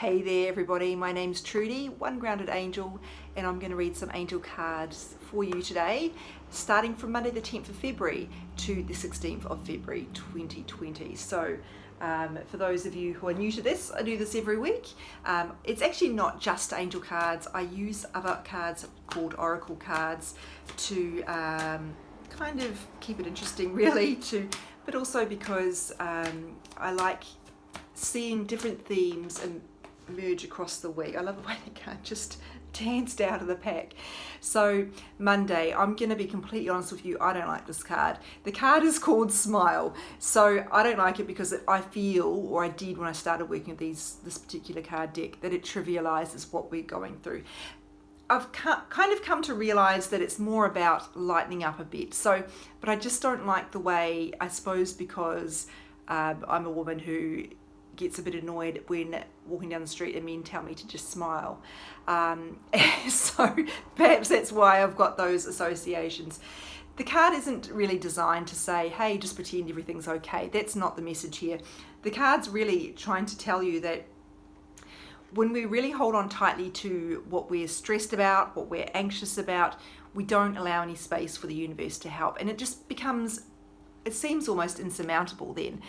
Hey there everybody, my name's Trudy, One Grounded Angel, and I'm going to read some angel cards for you today, starting from Monday the 10th of February to the 16th of February 2020. So for those of you who are new to this, I do this every week. It's actually not just angel cards. I use other cards called oracle cards to kind of keep it interesting really, but also because I like seeing different themes and merge across the week. I love the way they can't just danced out of the pack. So Monday, I'm going to be completely honest with you, I don't like this card. The card is called Smile. So I don't like it because I feel, or I did when I started working with this particular card deck, that it trivializes what we're going through. I've kind of come to realize that it's more about lightening up a bit. So, but I just don't like the way, I suppose because I'm a woman who gets a bit annoyed when walking down the street and men tell me to just smile. So perhaps that's why I've got those associations. The card isn't really designed to say, hey, just pretend everything's okay. That's not the message here. The card's really trying to tell you that when we really hold on tightly to what we're stressed about, what we're anxious about, we don't allow any space for the universe to help. And it just becomes, it seems almost insurmountable then.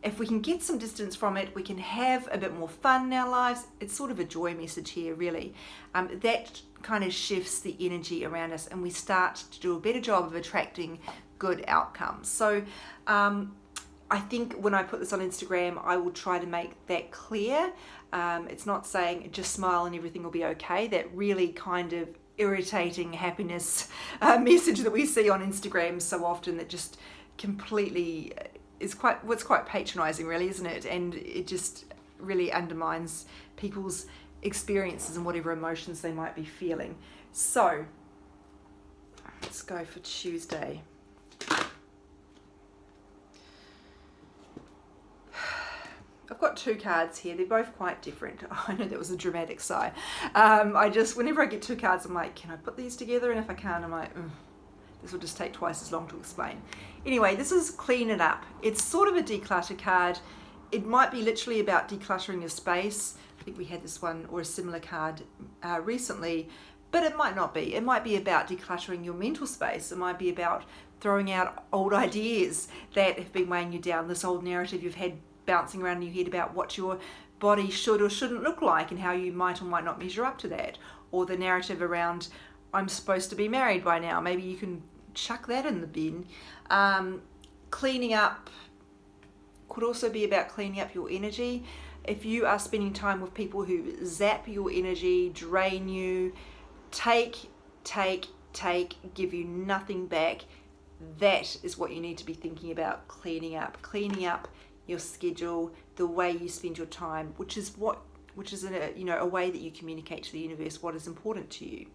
If we can get some distance from it, we can have a bit more fun in our lives. It's sort of a joy message here, really. That kind of shifts the energy around us and we start to do a better job of attracting good outcomes. So I think when I put this on Instagram, I will try to make that clear. It's not saying just smile and everything will be okay. That really kind of irritating happiness message that we see on Instagram so often that just completely is quite patronizing really, isn't it? And it just really undermines people's experiences and whatever emotions they might be feeling. So let's go for Tuesday. I've got two cards here. They're both quite different. I know that was a dramatic sigh. Whenever I get two cards, I'm like, can I put these together? And if I can't, I'm like, ugh. This will just take twice as long to explain. Anyway, this is Clean It Up. It's sort of a declutter card. It might be literally about decluttering your space. I think we had this one or a similar card recently, but it might not be. It might be about decluttering your mental space. It might be about throwing out old ideas that have been weighing you down, this old narrative you've had bouncing around in your head about what your body should or shouldn't look like and how you might or might not measure up to that, or the narrative around I'm supposed to be married by now. Maybe you can chuck that in the bin. Cleaning up could also be about cleaning up your energy. If you are spending time with people who zap your energy, drain you, take, give you nothing back, that is what you need to be thinking about cleaning up. Cleaning up your schedule, the way you spend your time, which is a way that you communicate to the universe what is important to you.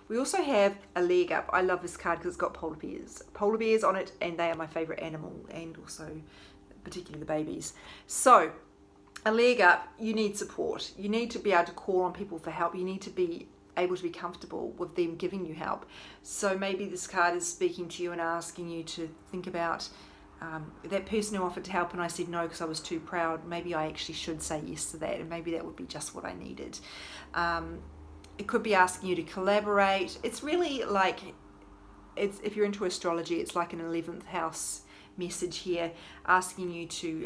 We also have a leg up. I love this card because it's got polar bears on it, and they are my favorite animal, and also particularly the babies. So a leg up, you need support. You need to be able to call on people for help. You need to be able to be comfortable with them giving you help. So maybe this card is speaking to you and asking you to think about that person who offered to help and I said no because I was too proud. Maybe I actually should say yes to that, and maybe that would be just what I needed. It could be asking you to collaborate. It's really like, if you're into astrology, it's like an 11th house message here, asking you to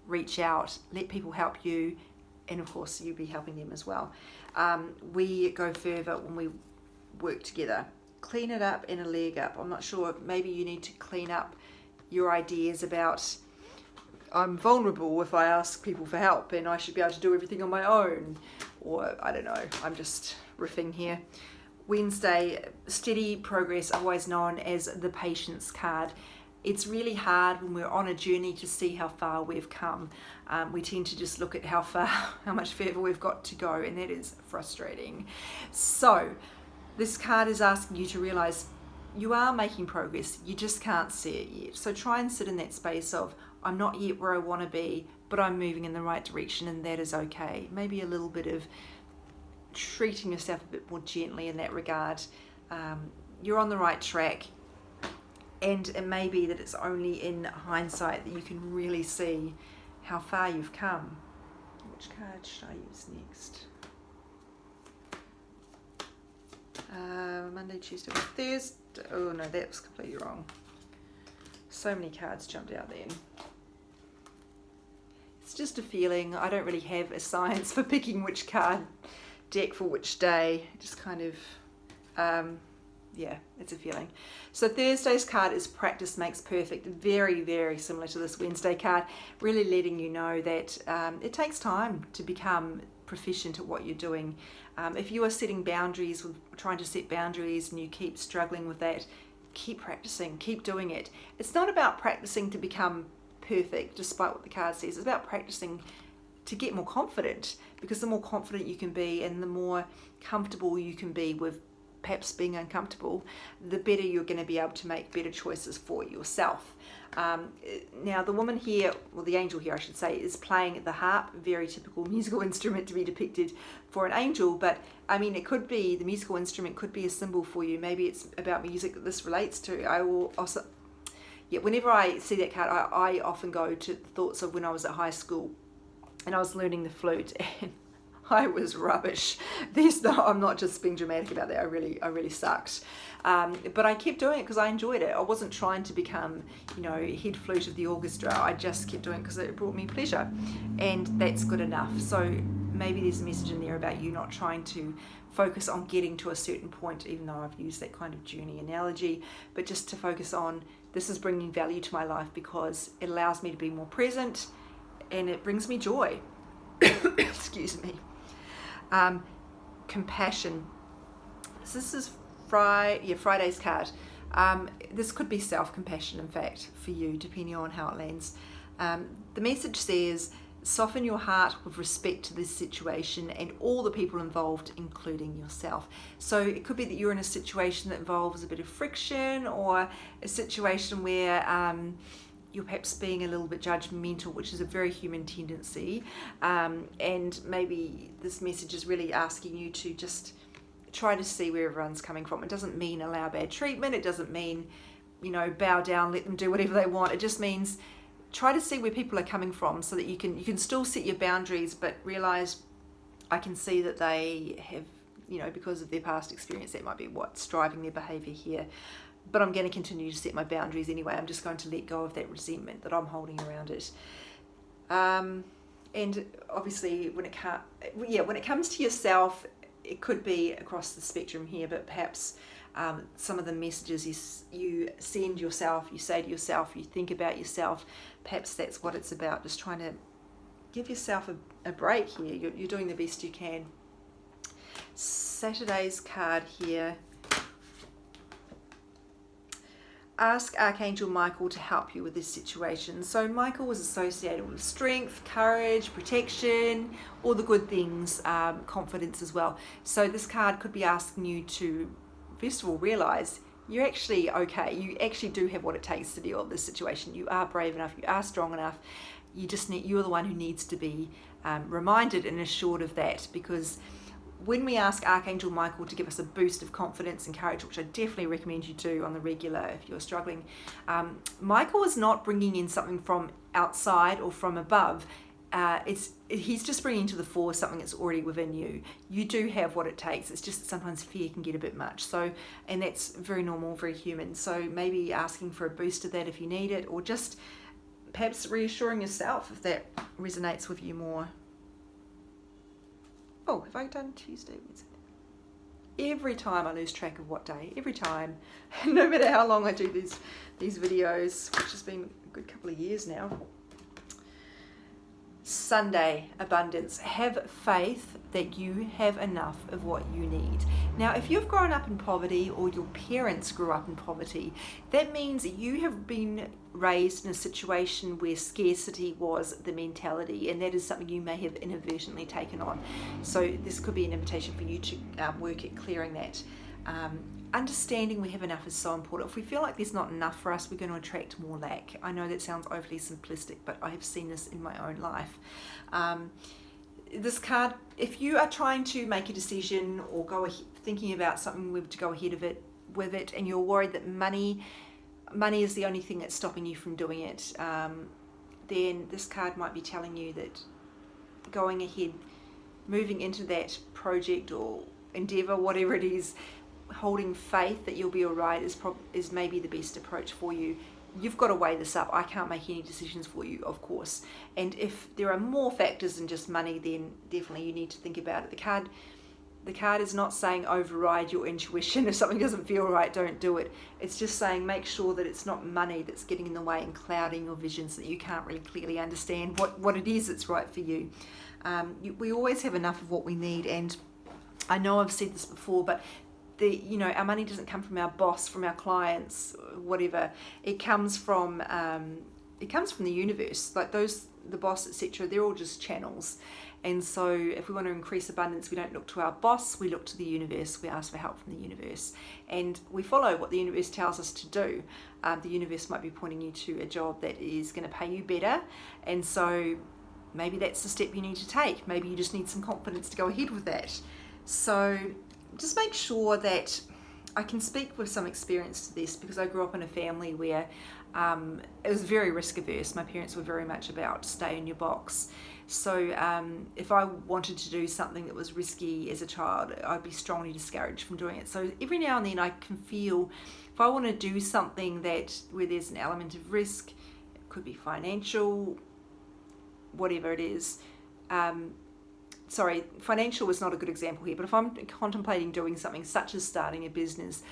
reach out, let people help you, and of course you'll be helping them as well. We go further when we work together. Clean it up and a leg up. I'm not sure, maybe you need to clean up your ideas about I'm vulnerable if I ask people for help and I should be able to do everything on my own, or I don't know, I'm just riffing here. Wednesday, steady progress, otherwise known as the patience card. It's really hard when we're on a journey to see how far we've come. We tend to just look at how much further we've got to go, and that is frustrating. So this card is asking you to realize you are making progress, you just can't see it yet. So try and sit in that space of, I'm not yet where I want to be, but I'm moving in the right direction, and that is okay. Maybe a little bit of treating yourself a bit more gently in that regard. You're on the right track, and it may be that it's only in hindsight that you can really see how far you've come. which card should I use next? Monday, Tuesday, Thursday. Oh no, that was completely wrong. So many cards jumped out then. It's just a feeling. I don't really have a science for picking which card deck for which day. Just kind of, yeah, it's a feeling. So Thursday's card is Practice Makes Perfect. Very, very similar to this Wednesday card. Really letting you know that it takes time to become proficient at what you're doing. If you are setting boundaries, trying to set boundaries, and you keep struggling with that, keep practicing, keep doing it. It's not about practicing to become perfect, despite what the card says. It's about practicing to get more confident, because the more confident you can be and the more comfortable you can be with perhaps being uncomfortable, the better you're going to be able to make better choices for yourself. Now the woman here, well the angel here I should say, is playing the harp, very typical musical instrument to be depicted for an angel, but I mean it could be, the musical instrument could be a symbol for you. Maybe it's about music that this relates to. I will also, yeah, whenever I see that card, I often go to thoughts of when I was at high school and I was learning the flute, and I was rubbish. I'm not just being dramatic about that. I really sucked. But I kept doing it because I enjoyed it. I wasn't trying to become, head flute of the orchestra. I just kept doing it because it brought me pleasure, and that's good enough. So maybe there's a message in there about you not trying to focus on getting to a certain point, even though I've used that kind of journey analogy, but just to focus on, this is bringing value to my life because it allows me to be more present and it brings me joy. Excuse me. Compassion. So this is Friday's card. This could be self-compassion, in fact, for you, depending on how it lands. The message says, soften your heart with respect to this situation and all the people involved, including yourself. So it could be that you're in a situation that involves a bit of friction, or a situation where you're perhaps being a little bit judgmental, which is a very human tendency, and maybe this message is really asking you to just try to see where everyone's coming from. It doesn't mean allow bad treatment, it doesn't mean bow down, let them do whatever they want. It just means try to see where people are coming from, so that you can still set your boundaries, but realize, I can see that they have, because of their past experience, that might be what's driving their behavior here. But I'm going to continue to set my boundaries anyway. I'm just going to let go of that resentment that I'm holding around it. And obviously, when it comes to yourself, it could be across the spectrum here, but perhaps some of the messages you send yourself, you say to yourself, you think about yourself, perhaps that's what it's about. Just trying to give yourself a break here. You're doing the best you can. Saturday's card here. Ask Archangel Michael to help you with this situation. So Michael was associated with strength, courage, protection, all the good things, confidence as well. So this card could be asking you to, first of all, realize you're actually okay. You actually do have what it takes to deal with this situation. You are brave enough. You are strong enough. You're the one who needs to be reminded and assured of that, because when we ask Archangel Michael to give us a boost of confidence and courage, which I definitely recommend you do on the regular if you're struggling, Michael is not bringing in something from outside or from above. He's just bringing to the fore something that's already within you. You do have what it takes. It's just that sometimes fear can get a bit much. So, and that's very normal, very human. So maybe asking for a boost of that if you need it, or just perhaps reassuring yourself if that resonates with you more. Oh, have I done Tuesday? Every time I lose track of what day, every time, no matter how long I do these videos, which has been a good couple of years now. Sunday, abundance. Have faith that you have enough of what you need. Now, if you've grown up in poverty, or your parents grew up in poverty, that means that you have been raised in a situation where scarcity was the mentality, and that is something you may have inadvertently taken on. So this could be an invitation for you to work at clearing that. Understanding we have enough is so important. If we feel like there's not enough for us, we're going to attract more lack. I know that sounds overly simplistic, but I have seen this in my own life. This card, if you are trying to make a decision or thinking about something to go ahead with it, and you're worried that money is the only thing that's stopping you from doing it, then this card might be telling you that going ahead, moving into that project or endeavor, whatever it is, holding faith that you'll be all right is maybe the best approach for you. You've got to weigh this up. I can't make any decisions for you, of course. And if there are more factors than just money, then definitely you need to think about it. The card is not saying override your intuition. If something doesn't feel right, don't do it. It's just saying make sure that it's not money that's getting in the way and clouding your vision so that you can't really clearly understand what it is that's right for you. We always have enough of what we need, and I know I've said this before, but our money doesn't come from our boss, from our clients, whatever. It comes from the universe. Like the boss, etc. They're all just channels. And so if we want to increase abundance, we don't look to our boss, we look to the universe. We ask for help from the universe, and we follow what the universe tells us to do. The universe might be pointing you to a job that is going to pay you better, and so maybe that's the step you need to take. Maybe you just need some confidence to go ahead with that. So just make sure that I can speak with some experience to this, because I grew up in a family where it was very risk averse. My parents were very much about stay in your box. So if I wanted to do something that was risky as a child, I'd be strongly discouraged from doing it. So every now and then I can feel if I want to do something where there's an element of risk, it could be financial, whatever it is. Financial is not a good example here, but if I'm contemplating doing something such as starting a business,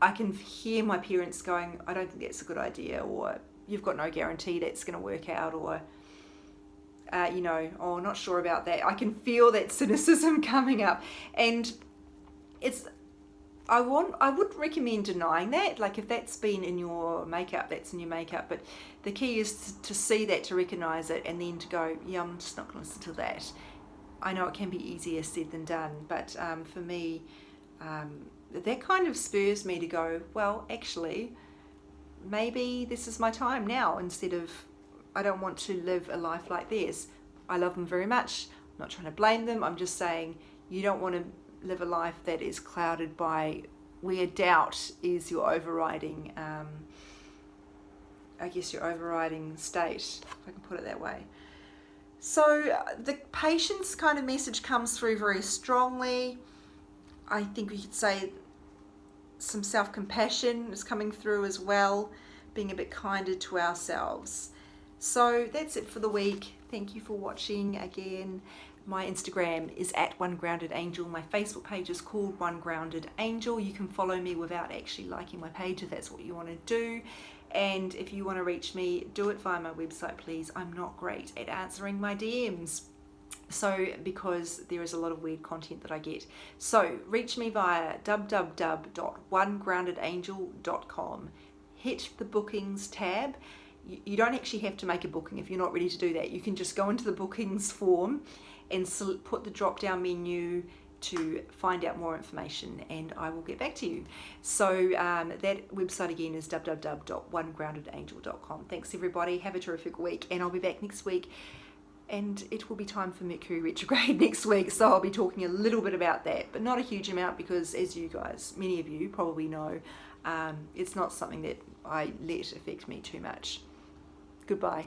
I can hear my parents going, I don't think that's a good idea, or you've got no guarantee that's going to work out, or not sure about that. I can feel that cynicism coming up, and I wouldn't recommend denying that. Like if that's been in your makeup, that's in your makeup, but the key is to see that, to recognize it, and then to go, yeah, I'm just not going to listen to that. I know it can be easier said than done, but for me, that kind of spurs me to go, well, actually, maybe this is my time now, instead of, I don't want to live a life like theirs. I love them very much. I'm not trying to blame them. I'm just saying you don't want to live a life that is clouded by where doubt is your overriding, your overriding state, if I can put it that way. So the patience kind of message comes through very strongly. I think we could say some self-compassion is coming through as well, being a bit kinder to ourselves. So that's it for the week. Thank you for watching again. My Instagram is @OneGroundedAngel. My Facebook page is called One Grounded Angel. You can follow me without actually liking my page if that's what you want to do. And if you want to reach me, do it via my website, please. I'm not great at answering my DMs. So, because there is a lot of weird content that I get. So, reach me via www.onegroundedangel.com. Hit the bookings tab. You don't actually have to make a booking if you're not ready to do that. You can just go into the bookings form and put the drop down menu to find out more information, and I will get back to you. So that website again is www.onegroundedangel.com. Thanks everybody. Have a terrific week, and I'll be back next week. And it will be time for Mercury retrograde next week, so I'll be talking a little bit about that, but not a huge amount, because as you guys, many of you probably know, it's not something that I let affect me too much. Goodbye.